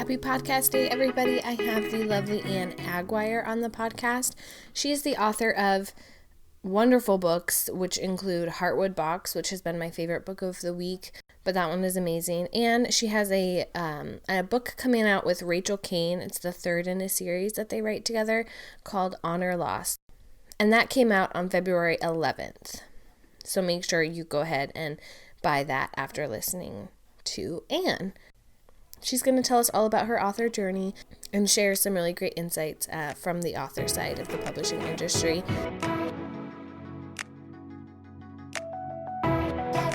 Happy podcast day, everybody. I have the lovely Ann Aguirre on the podcast. She is the author of wonderful books, which include Heartwood Box, which has been my favorite book of the week, but that one is amazing. And she has a book coming out with Rachel Caine. It's the third in a series that they write together called Honor Lost. And that came out on February 11th. So make sure you go ahead and buy that after listening to Ann. She's going to tell us all about her author journey and share some really great insights from the author side of the publishing industry.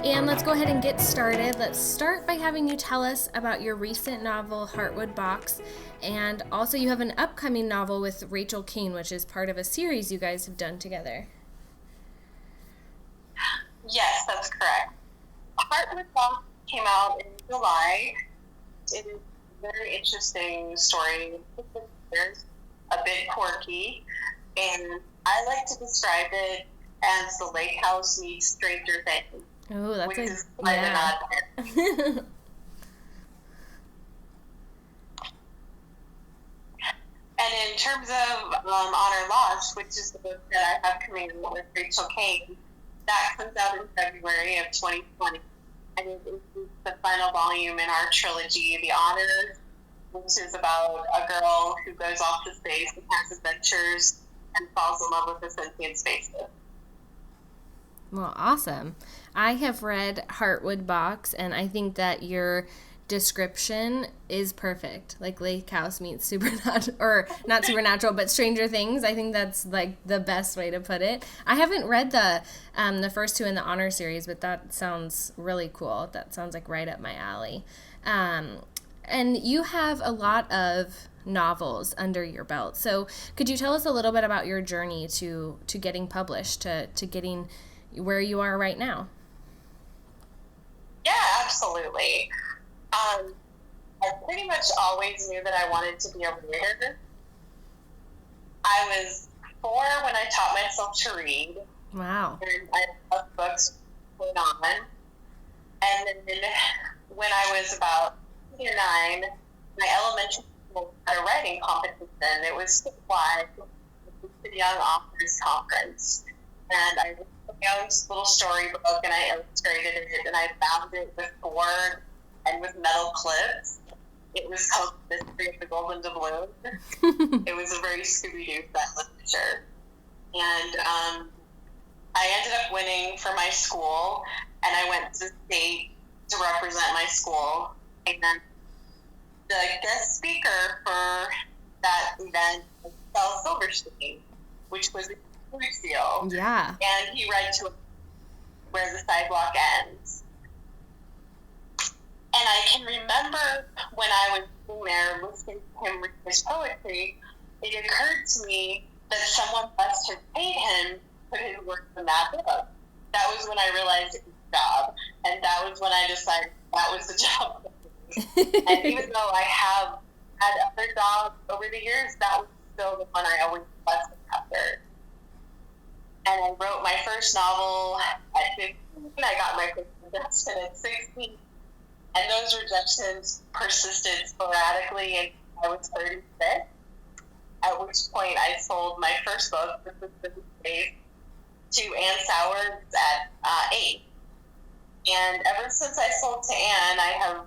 And let's go ahead and get started. Let's start by having you tell us about your recent novel, Heartwood Box. And also you have an upcoming novel with Rachel Caine, which is part of a series you guys have done together. Yes, that's correct. Heartwood Box came out in July. It is a very interesting story. It's a bit quirky, and I like to describe it as the Lake House meets Stranger Things. Oh, that's which is quite an odd. And in terms of Honor Lost, which is the book that I have coming out with Rachel Caine, that comes out in February of 2020. And it is the final volume in our trilogy, The Honors, which is about a girl who goes off to space and has adventures and falls in love with a sentient spaceship. Well, awesome. I have read Heartwood Box, and I think that your description is perfect. Like Lake House meets Supernatural, or not Supernatural, but Stranger Things. I think that's like the best way to put it. I haven't read the first two in the Honor series, but that sounds really cool. That sounds like right up my alley. And you have a lot of novels under your belt. So could you tell us a little bit about your journey to getting published, to getting where you are right now? Yeah, absolutely. I pretty much always knew that I wanted to be a writer. I was 4 when I taught myself to read. Wow. And I loved books going on. And then when I was about 8 or 9, my elementary school had a writing competition. It was statewide. It was the Young Authors Conference. And I wrote my own little storybook, and I illustrated it, and I bound it with board and with metal clips. It was called Mystery of the Golden Doubloon. It was a very Scooby-Doo style picture. And I ended up winning for my school, and I went to the state to represent my school. And the guest speaker for that event was Sal Silverstein, which was a huge deal. Yeah. And he read to us Where the Sidewalk Ends. And I can remember when I was sitting there listening to him read his poetry, it occurred to me that someone must have paid him to put his work in that book. That was when I realized it was a job. And that was when I decided that was the job. And even though I have had other jobs over the years, that was still the one I always lusted after. And I wrote my first novel at 15. I got my first rejection at 16. And those rejections persisted sporadically until I was 36, at which point I sold my first book, which was The Space, to Ann Sowers at 8. And ever since I sold to Ann, I have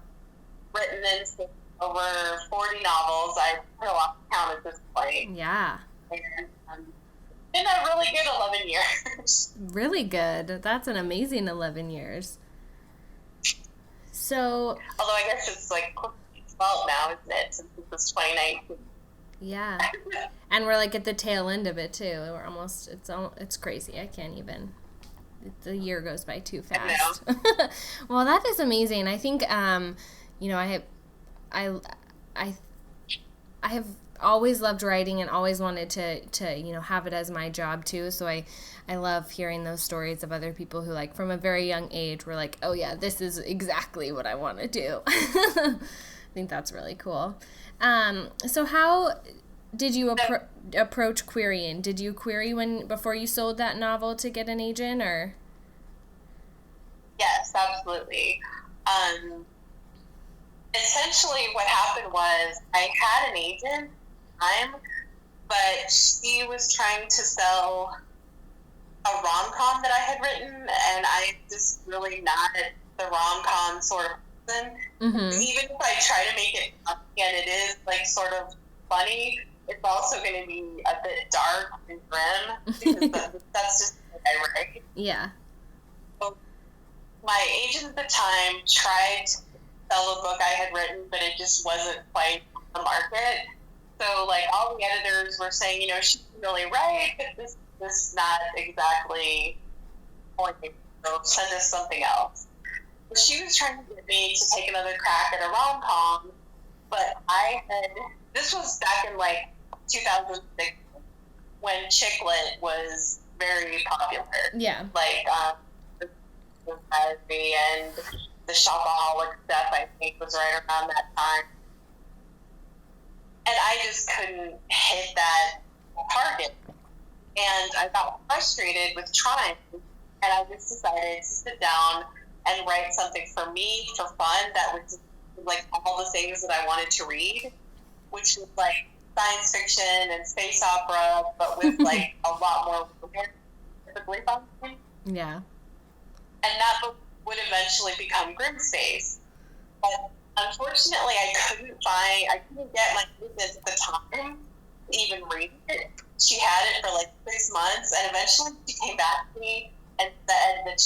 written into over 40 novels. I put a lot of count at this point. Yeah. And it's been a really good 11 years. Really good. That's an amazing 11 years. So, although I guess it's like 12 now, isn't it? Since it was 2019. Yeah. And we're like at the tail end of it too. We're almost, it's crazy. I can't even, the year goes by too fast. Well, that is amazing. I think, you know, I have always loved writing and always wanted to you know, have it as my job too. So I love hearing those stories of other people who, like, from a very young age were like, oh yeah, this is exactly what I want to do. I think that's really cool. So how did you approach querying? Did you query before you sold that novel to get an agent, or? Yes, absolutely. essentially what happened was I had an agent at the time, but she was trying to sell a rom-com that I had written, and I'm just really not the rom-com sort of person. Mm-hmm. Even if I try to make it funny, and it is like sort of funny, it's also going to be a bit dark and grim, because that's just what I write. Yeah. So my agent at the time tried to sell a book I had written, but it just wasn't quite on the market. So, like, all the editors were saying, you know, she's really right, but this is not exactly pointing, so send us something else. But she was trying to get me to take another crack at a rom-com, but this was back in, like, 2006, when chick lit was very popular. Yeah. Like, the and the shopaholic stuff, I think, was right around that time. And I just couldn't hit that target. And I got frustrated with trying. And I just decided to sit down and write something for me, for fun, that was like all the things that I wanted to read, which was like science fiction and space opera, but with like a lot more romance, typically fun. Yeah. And that book would eventually become Grim Space. But unfortunately, I couldn't get my agent at the time to even read it. She had it for like 6 months, and eventually she came back to me and said that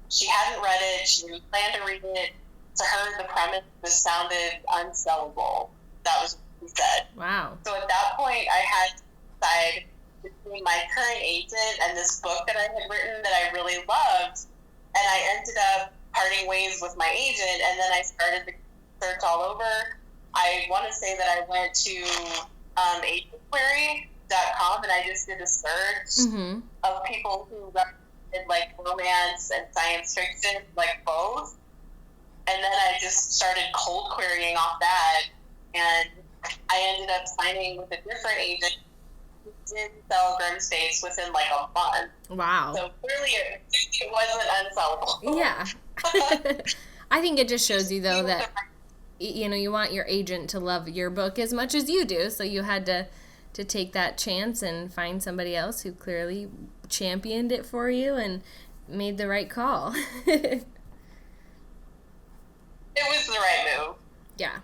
she hadn't read it, she didn't plan to read it. To her, the premise just sounded unsellable. That was what she said. Wow. So at that point, I had to decide between my current agent and this book that I had written that I really loved, and I ended up parting ways with my agent, and then I started the search all over. I want to say that I went to agentquery.com, and I just did a search of people who recommended like romance and science fiction, like both. And then I just started cold querying off that, and I ended up signing with a different agent who did sell Grim Space within like a month. Wow. So clearly it wasn't unsellable. Yeah. I think it just shows you, though, that, you know, you want your agent to love your book as much as you do, so you had to take that chance and find somebody else who clearly championed it for you and made the right call. It was the right move. Yeah.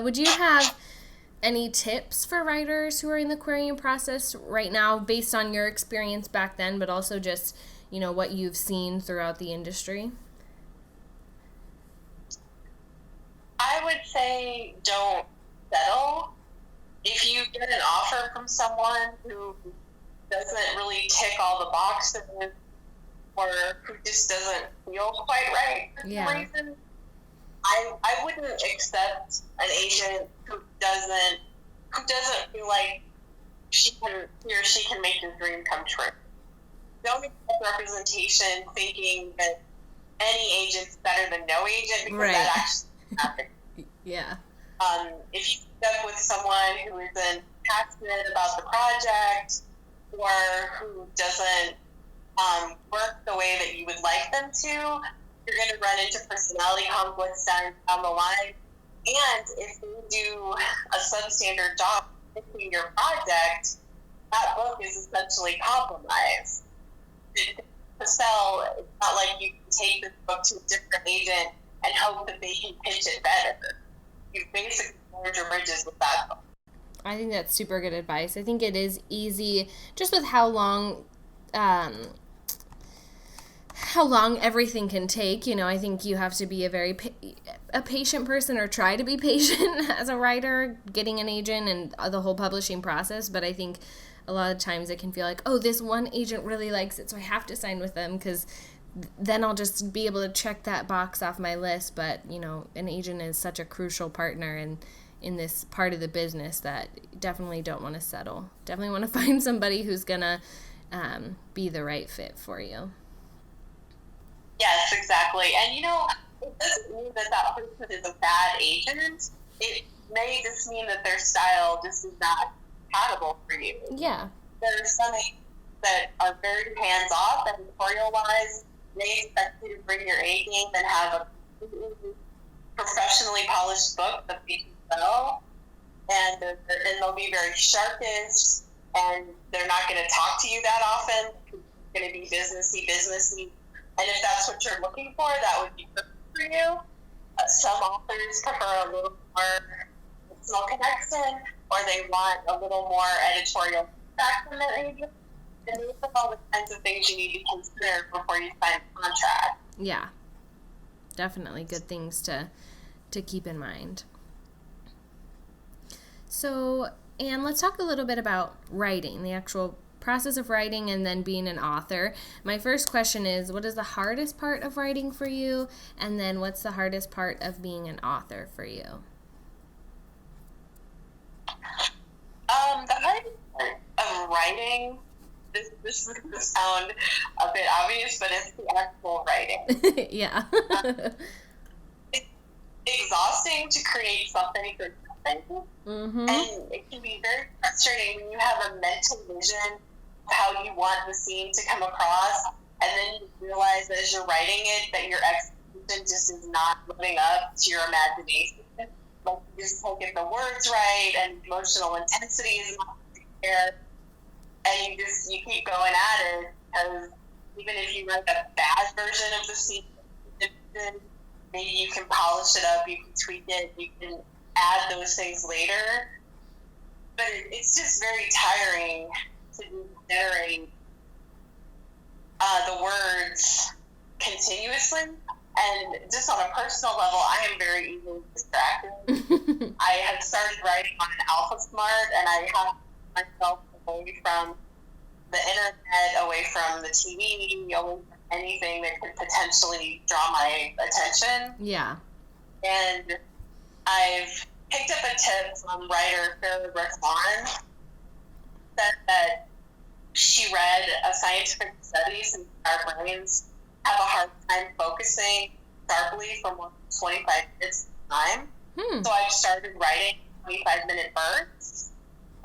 Would you have any tips for writers who are in the querying process right now, based on your experience back then, but also just, you know, what you've seen throughout the industry? I would say don't settle. If you get an offer from someone who doesn't really tick all the boxes, or who just doesn't feel quite right for some reason, I wouldn't accept an agent who doesn't feel like he or she can make your dream come true. Don't accept representation thinking that any agent's better than no agent, because that actually happens. Yeah. If you end up with someone who isn't passionate about the project, or who doesn't work the way that you would like them to, you're going to run into personality conflicts down the line. And if you do a substandard job fixing your project, that book is essentially compromised. To sell, it's not like you can take this book to a different agent and hope that they can pitch it better. You basically burned your bridges with that book. I think that's super good advice. I think it is easy, just with how long everything can take. You know, I think you have to be a patient person, or try to be patient as a writer, getting an agent and the whole publishing process. But I think a lot of times it can feel like, oh, this one agent really likes it, so I have to sign with them, because then I'll just be able to check that box off my list. But, you know, an agent is such a crucial partner in this part of the business that you definitely don't want to settle. Definitely want to find somebody who's going to be the right fit for you. Yes, exactly. And, you know, it doesn't mean that person is a bad agent. It may just mean that their style just is not compatible for you. Yeah. There are some agents that are very hands-off, editorial-wise. They expect you to bring your A game and have a completely professionally polished book that people sell, and they'll be very sharpish, and they're not going to talk to you that often. It's going to be businessy. And if that's what you're looking for, that would be perfect for you. Some authors prefer a little more personal connection, or they want a little more editorial feedback from their agent. And these are all the kinds of things you need to consider before you sign a contract. Yeah, definitely good things to keep in mind. So, Anne, let's talk a little bit about writing, the actual process of writing and then being an author. My first question is, what is the hardest part of writing for you? And then what's the hardest part of being an author for you? The hardest part of writing, this is going to sound a bit obvious, but it's the actual writing. Yeah. It's exhausting to create something for something. Mm-hmm. And it can be very frustrating when you have a mental vision of how you want the scene to come across, and then you realize as you're writing it that your execution just is not living up to your imagination. Like, you just can't get the words right, and emotional intensity is not there, and you keep going at it, because even if you write a bad version of the scene, maybe you can polish it up, you can tweak it, you can add those things later. But it's just very tiring to be narrating the words continuously. And just on a personal level, I am very easily distracted. I have started writing on an Alpha Smart, and I have myself away from the internet, away from the TV, away from anything that could potentially draw my attention. Yeah. And I've picked up a tip from writer Farrah Brooks-Lauren, that she read a scientific study since our brains have a hard time focusing sharply for more than 25 minutes at a time. So I've started writing 25-minute bursts,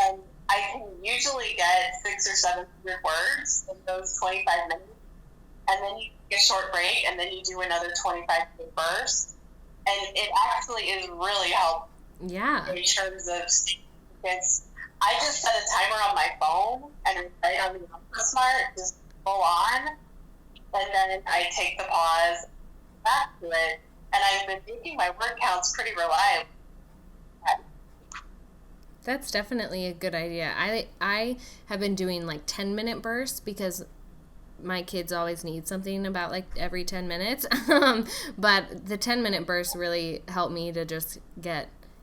and I can usually get 600 or 700 words in those 25 minutes, and then you take a short break, and then you do another 25-minute burst, and it actually is really helpful. Yeah. In terms of focus. I just set a timer on my phone and write on the Author Smart, just full on, and then I take the pause, back to it, and I've been making my word counts pretty reliable. That's definitely a good idea. I have been doing like 10-minute bursts because my kids always need something about like every 10 minutes. But the 10-minute bursts really help me to just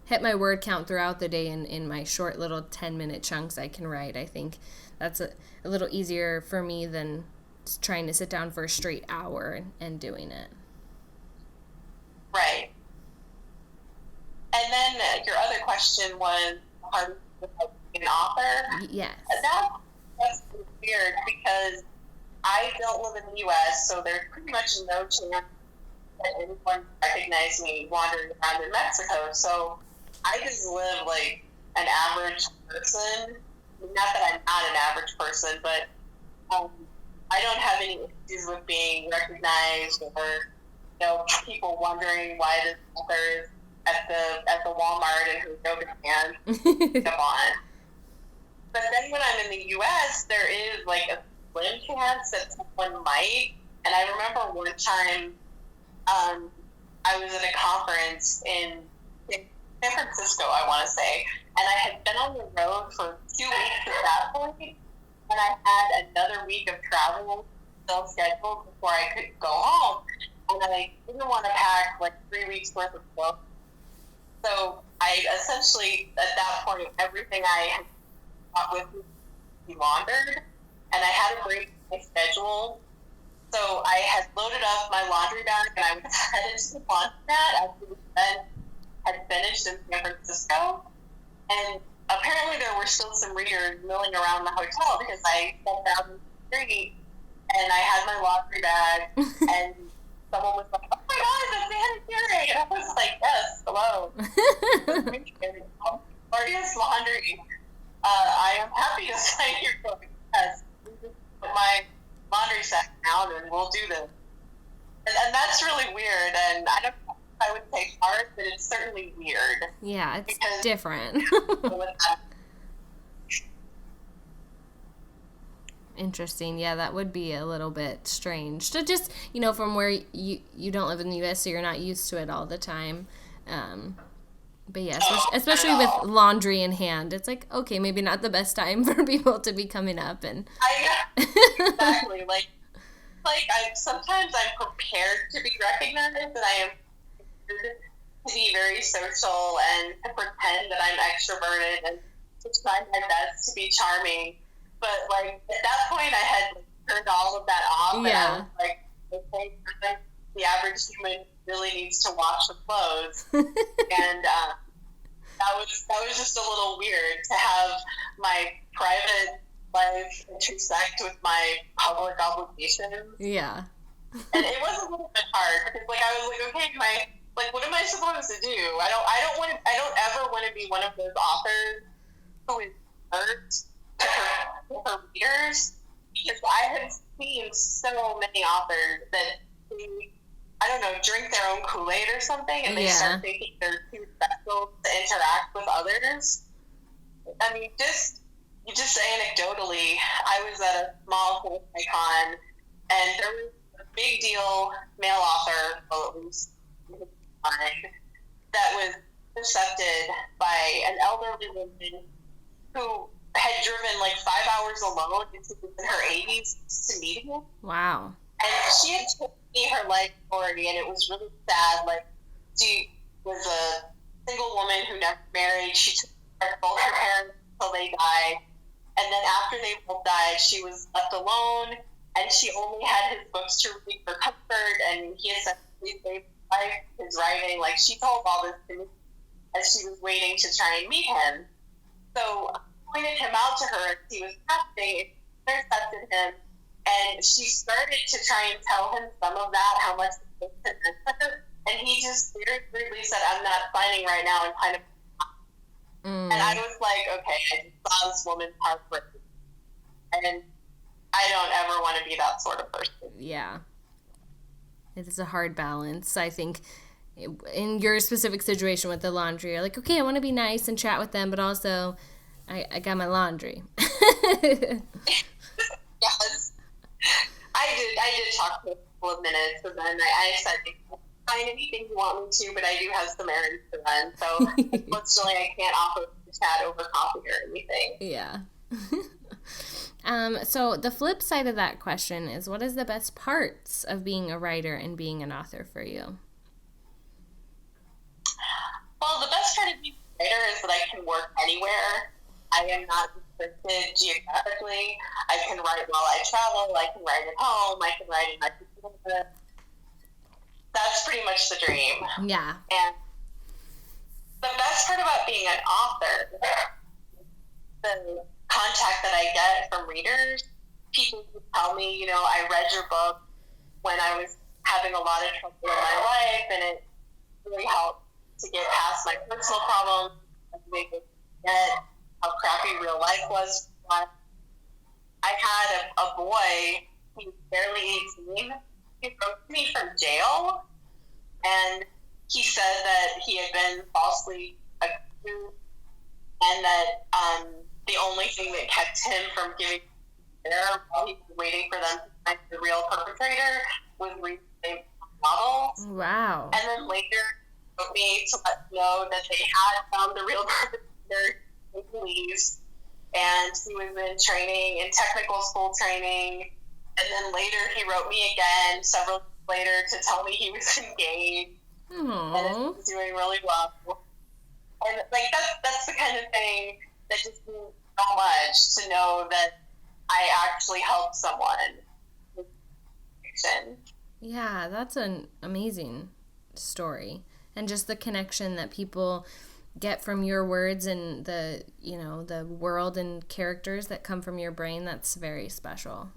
hit my word count throughout the day in my short little 10-minute chunks I can write. I think that's a little easier for me than trying to sit down for a straight hour and doing it. Right. And then your other question was, how to be an author? Yes. That's weird because I don't live in the U.S., so there's pretty much no chance that anyone recognized me wandering around in Mexico. So I just live like an average person. Not that I'm not an average person, but I don't have any issues with being recognized or people wondering why this author is at the Walmart in her yoga pants. Come on. But then when I'm in the U.S., there is like a slim chance that someone might. And I remember one time I was at a conference in San Francisco, I want to say, and I had been on the road for 2 weeks at that point, and I had another week of travel still scheduled before I could go home, and I didn't want to pack like 3 weeks worth of clothes. So I essentially, at that point, everything I had brought with me be laundered, and I had to break my schedule. So I had loaded up my laundry bag, and I was headed to the laundromat after the event had finished in San Francisco. And apparently there were still some readers milling around the hotel because I stepped out in the street, and I had my laundry bag, and someone was like, "Oh my God, it's Ann Aguirre!" And I was like, "Yes, hello." Glorious Laundry. I am happy to sign your book. Yes, put my laundry sack down, and we'll do this. And that's really weird. And I don't know if I would say say hard, but it's certainly weird. Yeah, it's different. Interesting. Yeah, that would be a little bit strange. To just, from where you don't live in the U.S., so you're not used to it all the time. But yeah, especially with laundry in hand, it's like, okay, maybe not the best time for people to be coming up. And exactly. Sometimes I'm prepared to be recognized, and I am prepared to be very social and to pretend that I'm extroverted and to try my best to be charming. But at that point, I had turned all of that off, yeah. And I was okay, the average human really needs to wash the clothes, and that was just a little weird to have my private life intersect with my public obligations. Yeah. And it was a little bit hard because I was okay, what am I supposed to do? I don't ever want to be one of those authors who is hurt to her readers, because I have seen so many authors that drink their own Kool-Aid or something, and they start thinking they're too special to interact with others. I mean, just anecdotally, I was at a small con, and there was a big deal male author, well, at least in his mind, that was intercepted by an elderly woman who had driven 5 hours alone into her 80s to meet him. Wow. And she had told me her life story, and it was really sad. She was a single woman who never married. She took care of both her parents until they died. And then after they both died, she was left alone, and she only had his books to read for comfort, and he essentially saved his writing. She told all this to me as she was waiting to try and meet him. So I pointed him out to her as he was passing, intercepted him, and she started to try and tell him some of that, how much the book had meant to her, and he just very weirdly said, "I'm not signing right now," and kind of and I was like, okay, I just saw this woman's heartbreaking, and I don't ever want to be that sort of person. Yeah. It is a hard balance. I think in your specific situation with the laundry, you're like, okay, I want to be nice and chat with them, but also I got my laundry. Yes. I did talk for a couple of minutes, and then I said, "Find anything you want me to, but I do have some errands to run, so unfortunately I can't offer to chat over coffee or anything." Yeah. So the flip side of that question is, what is the best parts of being a writer and being an author for you? Well, the best part of being a writer is that I can work anywhere. I am not restricted geographically. I can write while I travel. I can write at home. I can write in my computer. That's pretty much the dream. Yeah. And the best part about being an author, the contact that I get from readers, people who tell me, I read your book when I was having a lot of trouble in my life, and it really helped to get past my personal problems, and make me forget how crappy real life was. I had a boy, he was barely 18, he wrote to me from jail, and he said that he had been falsely accused, and that the only thing that kept him from giving there while he was waiting for them to find the real perpetrator was reading novels. Wow. And then later he wrote me to let me know that they had found the real perpetrator in police, and he was in training, in technical school training. And then later he wrote me again several years later to tell me he was engaged. Aww. And he was doing really well. And that's the kind of thing that just means so much, to know that I actually helped someone with fiction. Yeah, that's an amazing story. And just the connection that people get from your words and the world and characters that come from your brain, that's very special.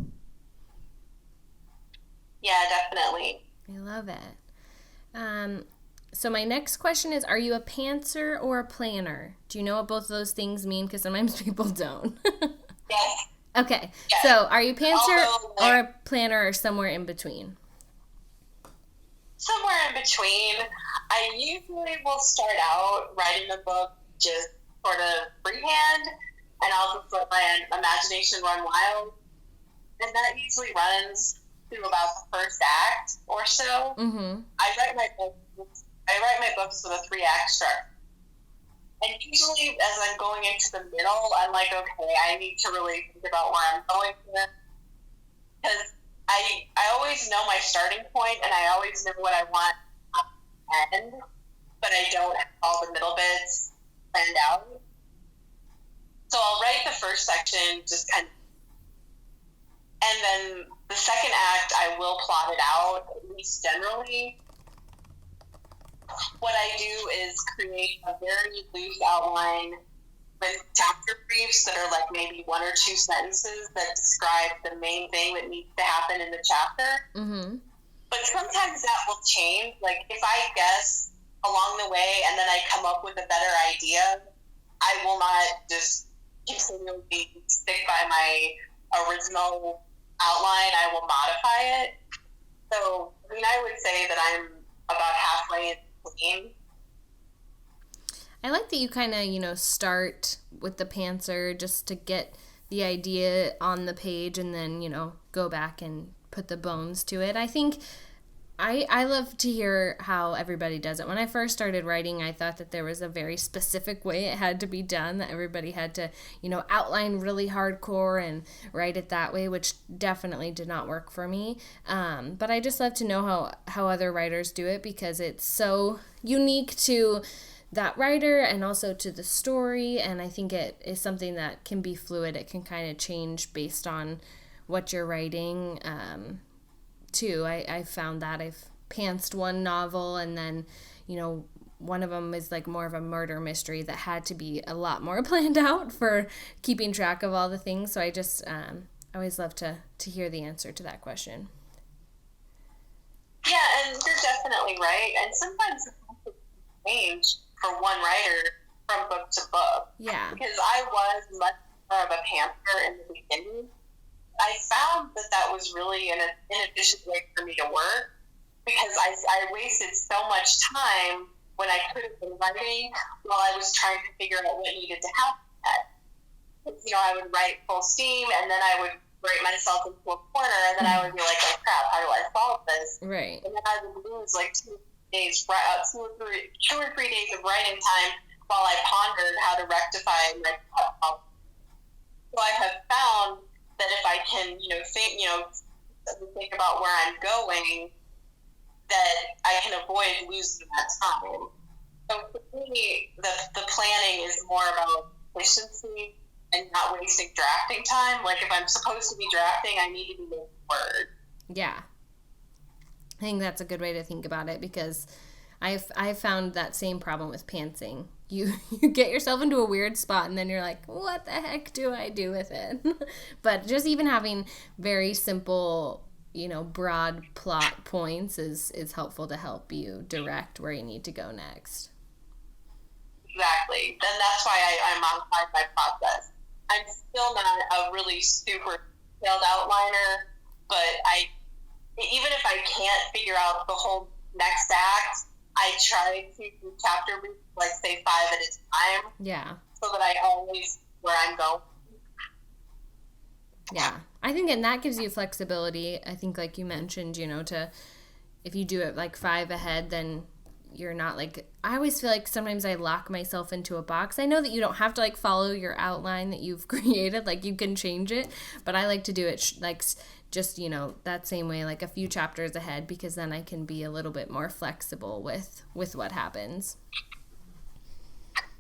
Yeah, definitely. I love it. So my next question is, are you a pantser or a planner? Do you know what both of those things mean? Because sometimes people don't. Yes. Okay. Yes. So are you pantser or a planner, or somewhere in between? Somewhere in between. I usually will start out writing a book just sort of freehand, and I'll just let my imagination run wild. And that usually runs through about the first act or so. Mm-hmm. I write my books with a 3-act structure. And usually as I'm going into the middle, I'm like, okay, I need to really think about where I'm going here. Because I always know my starting point, and I always know what I want at the end, but I don't have all the middle bits planned out. So I'll write the first section just kind of, and then the second act I will plot it out, at least generally. What I do is create a very loose outline with chapter briefs that are like maybe 1 or 2 sentences that describe the main thing that needs to happen in the chapter. Mm-hmm. But sometimes that will change. Like if I guess along the way and then I come up with a better idea, I will not just continually stick by my original outline. I will modify it. So, I mean, I would say that I'm about halfway in between. I like that you kind of, start with the pantser just to get the idea on the page and then, go back and put the bones to it. I think I love to hear how everybody does it. When I first started writing, I thought that there was a very specific way it had to be done, that everybody had to, outline really hardcore and write it that way, which definitely did not work for me. But I just love to know how other writers do it, because it's so unique to that writer and also to the story, and I think it is something that can be fluid. It can kind of change based on what you're writing. Too. I found that I've pantsed one novel, and then, one of them is like more of a murder mystery that had to be a lot more planned out for keeping track of all the things. So I just always love to hear the answer to that question. Yeah, and you're definitely right. And sometimes it change for one writer from book to book. Yeah. Because I was much more of a pantser in the beginning. I found that was really an inefficient way for me to work, because I wasted so much time when I could have been writing while I was trying to figure out what needed to happen. I would write full steam, and then I would write myself into a corner, and then I would be like, oh crap, how do I solve this? Right. And then I would lose like 2 or 3 days of writing time while I pondered how to rectify my problem. So I have found that if I can, think about where I'm going, that I can avoid losing that time. So for me, the planning is more about efficiency and not wasting drafting time. Like if I'm supposed to be drafting, I need to be moving forward. Yeah. I think that's a good way to think about it, because I've found that same problem with pantsing. You get yourself into a weird spot, and then you're like, what the heck do I do with it? But just even having very simple, broad plot points is helpful to help you direct where you need to go next. Exactly. Then that's why I modify my process. I'm still not a really super detailed outliner, but even if I can't figure out the whole next act, I try to do chapter briefs, like say 5 at a time. Yeah. So that I always where I'm going. Yeah. I think, and that gives you flexibility. I think, like you mentioned, if you do it like 5 ahead, then you're not like, I always feel like sometimes I lock myself into a box. I know that you don't have to like follow your outline that you've created, like you can change it, but I like to do it just, that same way, like a few chapters ahead, because then I can be a little bit more flexible with what happens.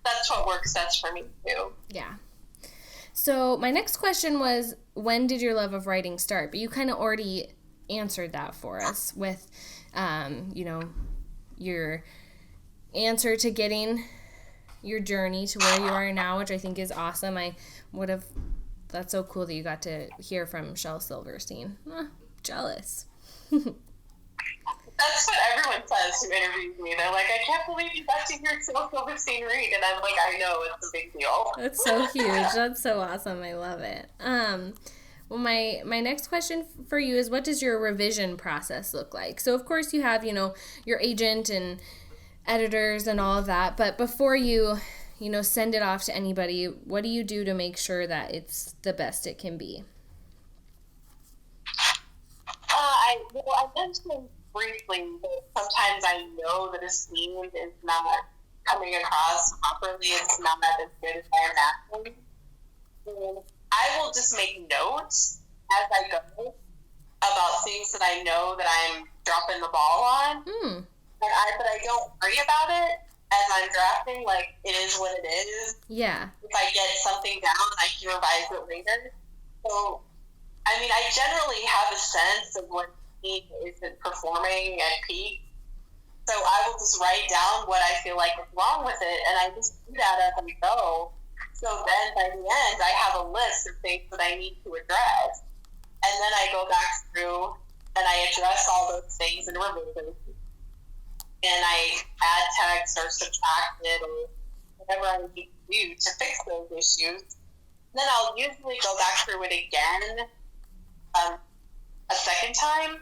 That's what works best for me too. Yeah. So my next question was, when did your love of writing start? But you kind of already answered that for us with, your answer to getting your journey to where you are now, which I think is awesome. That's so cool that you got to hear from Shel Silverstein. Jealous. That's what everyone says who interviews me. They're like, I can't believe you got to hear Shel Silverstein read. And I'm like, I know, it's a big deal. That's so huge. That's so awesome. I love it. Well, my next question for you is, what does your revision process look like? So, of course, you have, your agent and editors and all of that. But before you send it off to anybody, what do you do to make sure that it's the best it can be? I mentioned briefly that sometimes I know that a scene is not coming across properly. It's not as good as I imagine. I will just make notes as I go about things that I know that I'm dropping the ball on. But I don't worry about it as I'm drafting. Like, it is what it is. Yeah. If I get something down, I can revise it later. So, I mean, I generally have a sense of what scene isn't performing at peak. So I will just write down what I feel like is wrong with it, and I just do that as I go. So then by the end, I have a list of things that I need to address. And then I go back through and I address all those things and remove them. And I add text or subtract it or whatever I need to do to fix those issues. And then I'll usually go back through it again a second time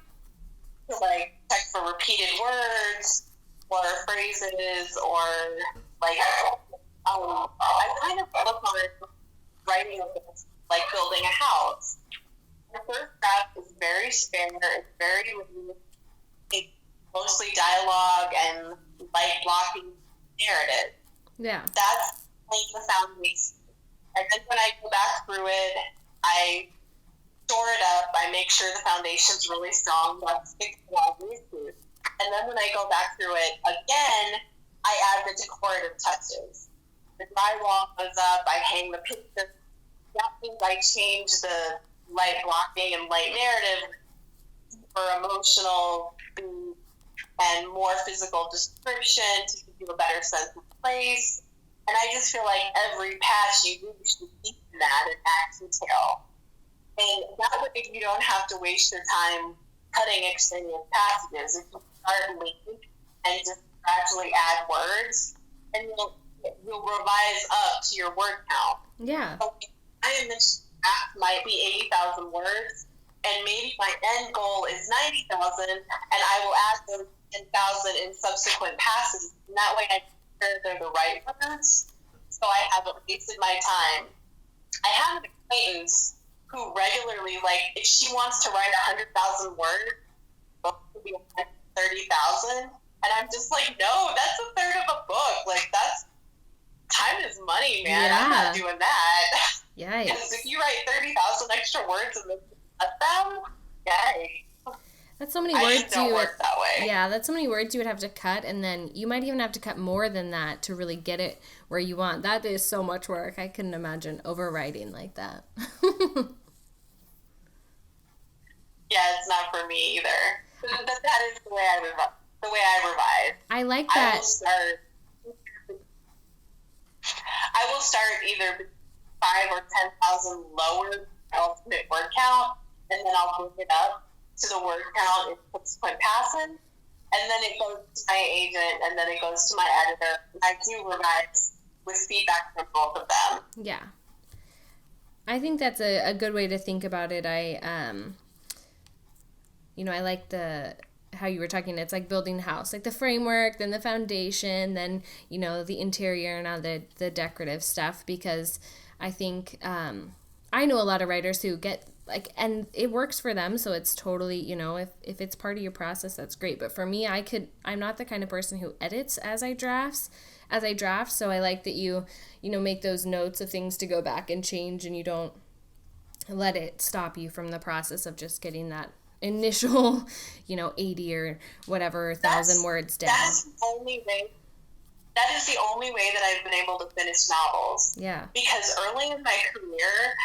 to like check for repeated words or phrases or like I kind of look on it writing a book like building a house. The first draft is very spare. It's very it's mostly dialogue and light blocking narrative. Yeah. That's like the foundation. And then when I go back through it, I store it up. I make sure the foundation's really strong. Let's fix all these issues. And then when I go back through it again, I add the decorative touches. The drywall goes up. I hang the picture. That means I change the light blocking and light narrative for emotional and more physical description to give you a better sense of place. And I just feel like every patch you really should keep in that and add detail. And that way you don't have to waste your time cutting extraneous passages. If you start lean and just gradually add words, and you'll revise up to your word count. Yeah. So I am draft might be 80,000 words, and maybe my end goal is 90,000, and I will add those 10,000 in subsequent passes. And that way I make sure they're the right words, so I haven't wasted my time. I have an acquaintance who regularly, like, if she wants to write 100,000 words, book would be 30,000, and I'm just like, no, that's a third of a book. Like, that's time is money, man. Yeah. I'm not doing that. Yikes. Because if you write 30,000 extra words and then cut them, yay. That's so many I words just don't work that way. Yeah, that's so many words you would have to cut, and then you might even have to cut more than that to really get it where you want. That is so much work. I couldn't imagine overwriting like that. Yeah, it's not for me either. But that is the way I revise. I like that. I will start either 5,000 or 10,000 lower ultimate word count, and then I'll move it up to the word count in subsequent passes, and then it goes to my agent, and then it goes to my editor. And I do revise with feedback from both of them. Yeah. I think that's a good way to think about it. I like how you were talking, it's like building a house, like the framework, then the foundation, then, the interior and all the decorative stuff, because I think, I know a lot of writers who get and it works for them. So it's totally, if it's part of your process, that's great. But for me, I'm not the kind of person who edits as I draft. So I like that you make those notes of things to go back and change, and you don't let it stop you from the process of just getting that initial, 80 or whatever 1,000 words down. That is the only way that I've been able to finish novels. Yeah. Because early in my career,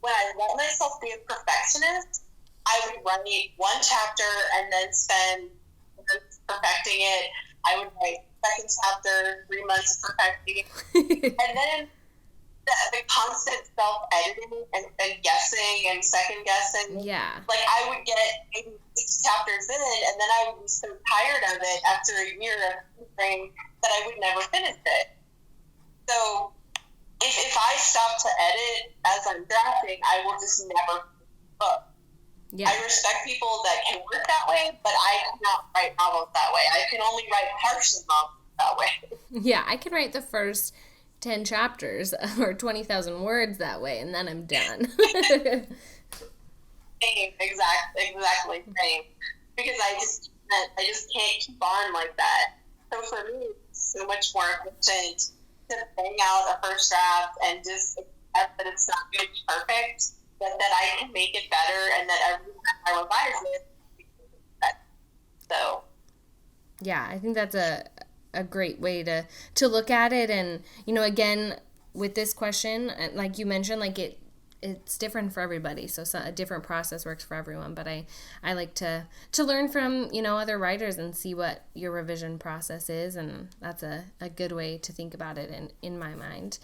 when I let myself be a perfectionist, I would write one chapter and then spend months perfecting it. I would write second chapter, 3 months perfecting it. And then the constant self-editing and guessing and second-guessing. Yeah. Like, I would get maybe 6 chapters in, and then I would be so tired of it after a year of thinking that I would never finish it. So if I stop to edit as I'm drafting, I will just never finish the book. Yeah. I respect people that can work that way, but I cannot write novels that way. I can only write partial novels that way. Yeah, I can write the first 10 chapters or 20,000 words that way, and then I'm done. Same, exactly same. Because I just can't keep on like that. So for me, it's so much more efficient to bang out a first draft and just accept that it's not going to be perfect, but that I can make it better, and that every time I revise it, it's better. So Yeah, I think that's a great way to look at it. And, again, with this question, like you mentioned, like it's different for everybody, so a different process works for everyone. But I like to learn from other writers and see what your revision process is, and that's a good way to think about it in my mind.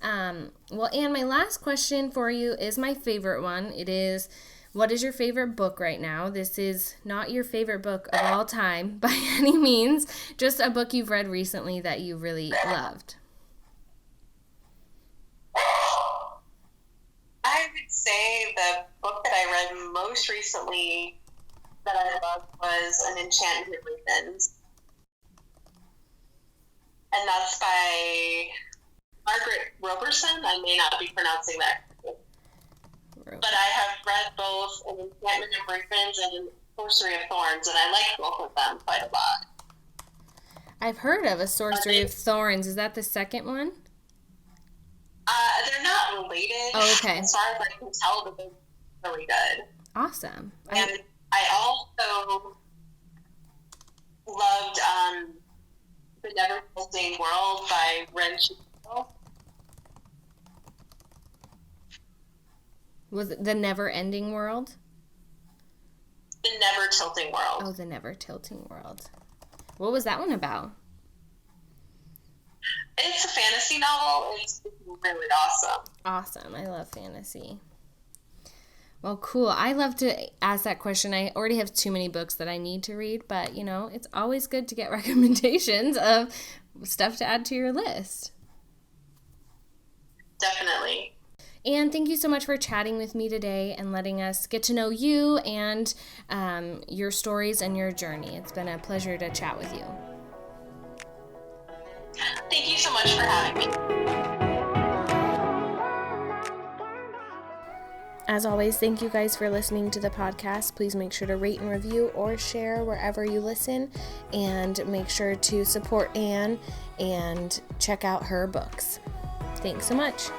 Well, Anne, my last question for you is my favorite one. It is, what is your favorite book right now? This is not your favorite book of all time by any means, just a book you've read recently that you really loved. I would say the book that I read most recently that I loved was An Enchantment Reasons. And that's by Margaret Roberson. I may not be pronouncing that correctly. But I have read both An Enchantment of Ravens and Sorcery of Thorns, and I like both of them quite a lot. I've heard of A Sorcery of Thorns. Is that the second one? They're not related. Oh, okay. As far as I can tell, but they're really good. Awesome. And I also loved The Never Tilting World by Rachel. Was it The Never Ending World? The Never Tilting World. Oh, The Never Tilting World. What was that one about? It's a fantasy novel. It's really awesome. Awesome. I love fantasy. Well, cool. I love to ask that question. I already have too many books that I need to read, but, it's always good to get recommendations of stuff to add to your list. Definitely. And thank you so much for chatting with me today and letting us get to know you and your stories and your journey. It's been a pleasure to chat with you. Thank you so much for having me. As always, thank you guys for listening to the podcast. Please make sure to rate and review or share wherever you listen, and make sure to support Anne and check out her books. Thanks so much.